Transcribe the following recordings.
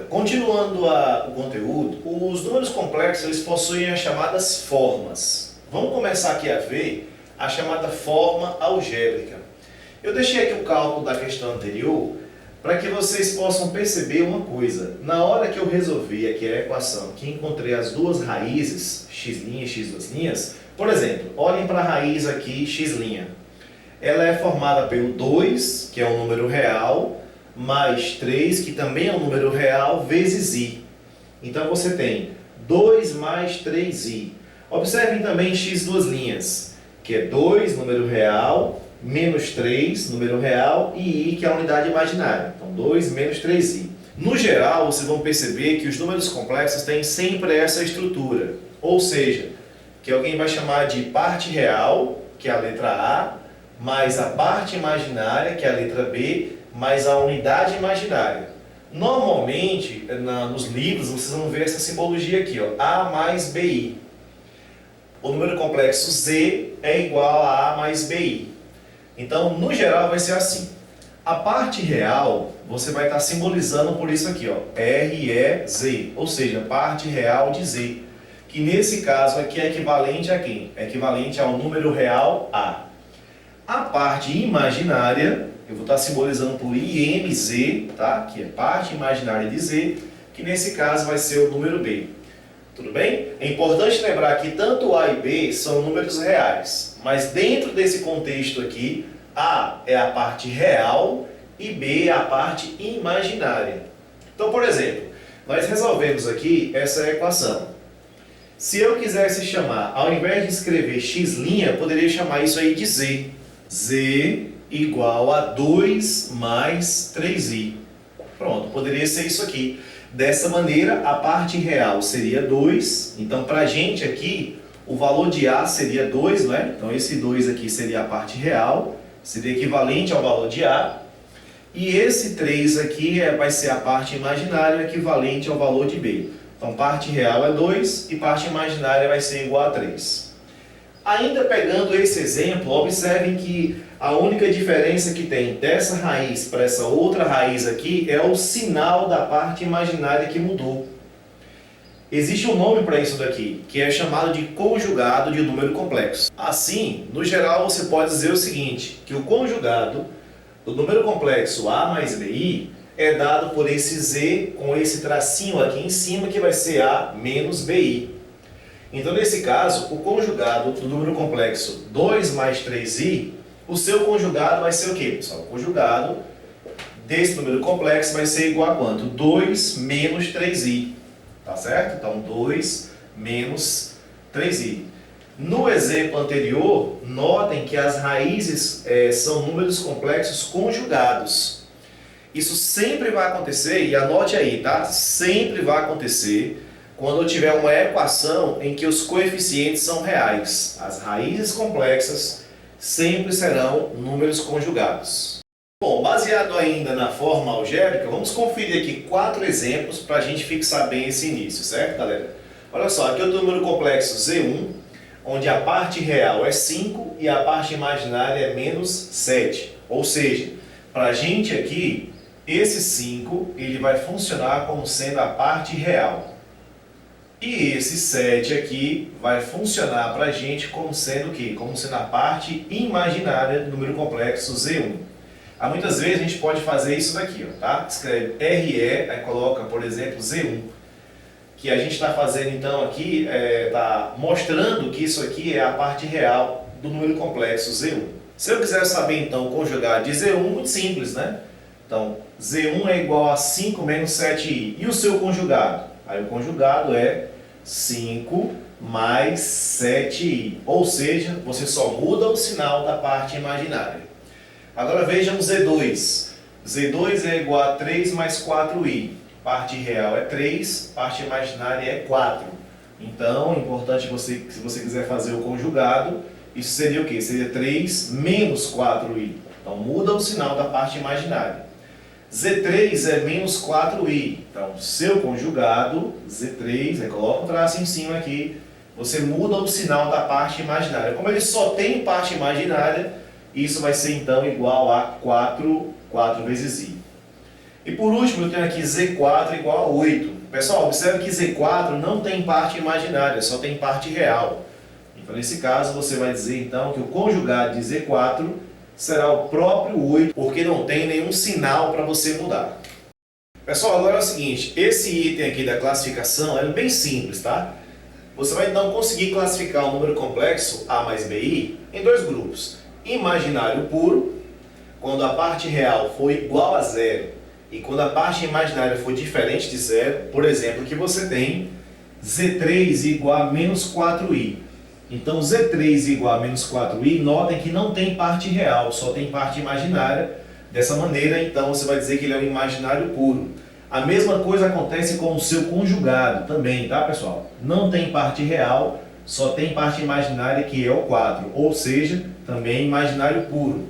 continuando o conteúdo, os números complexos eles possuem as chamadas formas. Vamos começar aqui a ver a chamada forma algébrica. Eu deixei aqui o cálculo da questão anterior para que vocês possam perceber uma coisa. Na hora que eu resolvi aqui a equação, que encontrei as duas raízes, x' e x2', por exemplo, olhem para a raiz aqui, x'. Ela é formada pelo 2, que é um número real, mais 3, que também é um número real, vezes i. Então você tem 2 mais 3i. Observem também x2', que é 2, número real, menos 3, número real, e i, que é a unidade imaginária. Então 2 menos 3i. No geral, vocês vão perceber que os números complexos têm sempre essa estrutura. Ou seja, que alguém vai chamar de parte real, que é a letra A, mais a parte imaginária, que é a letra B, mais a unidade imaginária. Normalmente, nos livros, vocês vão ver essa simbologia aqui, ó, A mais BI. O número complexo Z é igual a A mais BI. Então, no geral, vai ser assim. A parte real, você vai estar simbolizando por isso aqui, ó, REZ, ou seja, parte real de Z, que nesse caso aqui é equivalente a quem? É equivalente ao número real A. A parte imaginária, eu vou estar simbolizando por IMZ, tá? Que é parte imaginária de Z, que nesse caso vai ser o número B. Tudo bem? É importante lembrar que tanto A e B são números reais, mas dentro desse contexto aqui, A é a parte real e B é a parte imaginária. Então, por exemplo, nós resolvemos aqui essa equação. Se eu quisesse chamar, ao invés de escrever x', eu poderia chamar isso aí de Z. Z igual a 2 mais 3i. Pronto, poderia ser isso aqui. Dessa maneira, a parte real seria 2. Então, para a gente aqui, o valor de A seria 2, não é? Então, esse 2 aqui seria a parte real, seria equivalente ao valor de A. E esse 3 aqui vai ser a parte imaginária, equivalente ao valor de B. Então, parte real é 2 e parte imaginária vai ser igual a 3. Ainda pegando esse exemplo, observem que a única diferença que tem dessa raiz para essa outra raiz aqui é o sinal da parte imaginária que mudou. Existe um nome para isso daqui, que é chamado de conjugado de número complexo. Assim, no geral, você pode dizer o seguinte, que o conjugado do número complexo A mais BI é dado por esse Z com esse tracinho aqui em cima, que vai ser A menos BI. Então, nesse caso, o conjugado do número complexo 2 mais 3i, o seu conjugado vai ser o quê, pessoal? O conjugado desse número complexo vai ser igual a quanto? 2 menos 3i. Tá certo? Então, 2 menos 3i. No exemplo anterior, notem que as raízes são números complexos conjugados. Isso sempre vai acontecer, e anote aí, tá? Sempre vai acontecer quando eu tiver uma equação em que os coeficientes são reais. As raízes complexas sempre serão números conjugados. Bom, baseado ainda na forma algébrica, vamos conferir aqui 4 exemplos para a gente fixar bem esse início, certo, galera? Olha só, aqui é o número complexo Z1, onde a parte real é 5 e a parte imaginária é menos 7. Ou seja, para a gente aqui, esse 5 ele vai funcionar como sendo a parte real. E esse 7 aqui vai funcionar para a gente como sendo o quê? Como sendo a parte imaginária do número complexo Z1. Muitas vezes a gente pode fazer isso daqui, ó, tá? Escreve RE, aí coloca, por exemplo, Z1. Que a gente está fazendo então aqui, está mostrando que isso aqui é a parte real do número complexo Z1. Se eu quiser saber então o conjugado de Z1, muito simples, né? Então, Z1 é igual a 5 menos 7i. E o seu conjugado? Aí o conjugado é 5 mais 7i. Ou seja, você só muda o sinal da parte imaginária. Agora vejam Z2. Z2 é igual a 3 mais 4i. Parte real é 3, parte imaginária é 4. Então, é importante se você quiser fazer o conjugado, isso seria o quê? Seria 3 menos 4i. Então, muda o sinal da parte imaginária. Z3 é menos 4i. Então, seu conjugado, Z3, aí coloca um traço em cima aqui, você muda o sinal da parte imaginária. Como ele só tem parte imaginária, isso vai ser então igual a 4 vezes i. E por último eu tenho aqui Z4 igual a 8. Pessoal, observe que Z4 não tem parte imaginária, só tem parte real. Então nesse caso você vai dizer então que o conjugado de Z4 será o próprio 8, porque não tem nenhum sinal para você mudar. Pessoal, agora é o seguinte, esse item aqui da classificação é bem simples, tá? Você vai então conseguir classificar o número complexo A mais BI em dois grupos. Imaginário puro, quando a parte real for igual a zero, e quando a parte imaginária for diferente de zero, por exemplo, que você tem Z3 igual a menos 4i. Então Z3 igual a menos 4i, notem que não tem parte real, só tem parte imaginária. Dessa maneira, então, você vai dizer que ele é um imaginário puro. A mesma coisa acontece com o seu conjugado também, tá, pessoal? Não tem parte real, só tem parte imaginária, que é o 4, ou seja, também imaginário puro.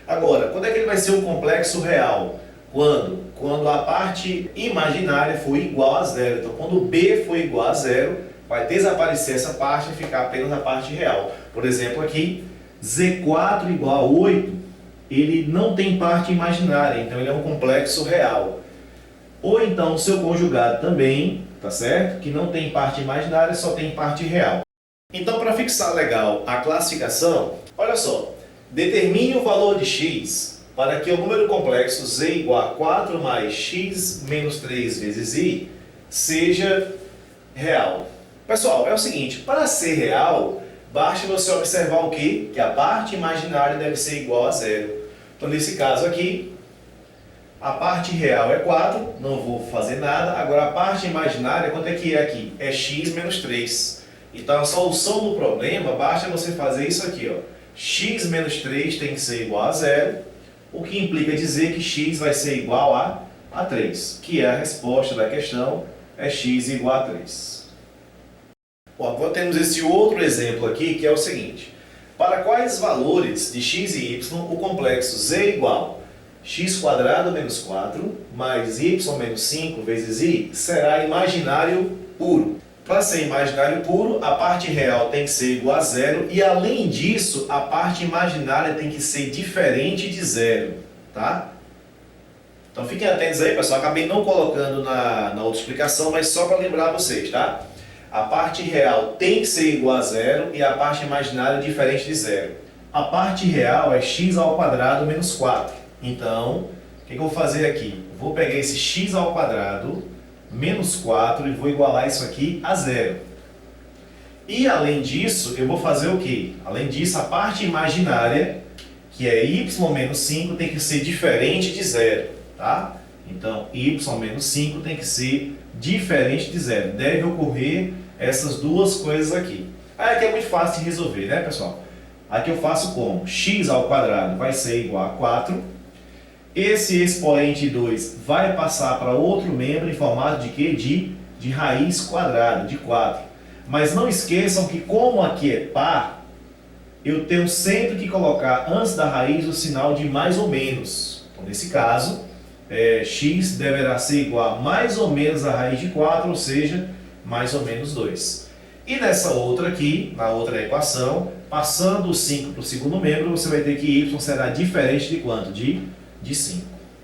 Agora, quando é que ele vai ser um complexo real? Quando a parte imaginária for igual a zero. Então, quando o B for igual a zero, vai desaparecer essa parte e ficar apenas a parte real. Por exemplo, aqui, Z4 igual a 8, ele não tem parte imaginária, então ele é um complexo real. Ou então o seu conjugado também, tá certo? Que não tem parte imaginária, só tem parte real. Então, para fixar legal a classificação, olha só, determine o valor de x para que o número complexo z igual a 4 mais x menos 3 vezes i seja real. Pessoal, é o seguinte, para ser real, basta você observar o quê? Que a parte imaginária deve ser igual a zero. Então, nesse caso aqui, a parte real é 4, não vou fazer nada. Agora, a parte imaginária, quanto é que é aqui? É x menos 3. Então, a solução do problema, basta você fazer isso aqui, ó. X menos 3 tem que ser igual a zero, o que implica dizer que x vai ser igual a 3, que é a resposta da questão, é x igual a 3. Bom, agora temos esse outro exemplo aqui, que é o seguinte. Para quais valores de x e y o complexo z igual x² menos 4 mais y menos 5 vezes i será imaginário puro? Para ser imaginário puro, a parte real tem que ser igual a zero e, além disso, a parte imaginária tem que ser diferente de zero, tá? Então fiquem atentos aí, pessoal. Acabei não colocando na outra explicação, mas só para lembrar vocês, tá? A parte real tem que ser igual a zero e a parte imaginária diferente de zero. A parte real é x² menos 4. Então, o que eu vou fazer aqui? Vou pegar esse x² menos 4 e vou igualar isso aqui a zero. E além disso, eu vou fazer o quê? Além disso, a parte imaginária, que é y menos 5, tem que ser diferente de zero, tá? Então, y menos 5 tem que ser diferente de zero. Deve ocorrer essas duas coisas aqui. Aqui é muito fácil de resolver, né, pessoal? Aqui eu faço como? X² vai ser igual a 4. Esse expoente 2 vai passar para outro membro em formato de quê? De raiz quadrada, de 4. Mas não esqueçam que, como aqui é par, eu tenho sempre que colocar antes da raiz o sinal de mais ou menos. Então, nesse caso, x deverá ser igual a mais ou menos a raiz de 4, ou seja, mais ou menos 2. E nessa outra aqui, na outra equação, passando o 5 para o segundo membro, você vai ter que y será diferente de quanto? De 5.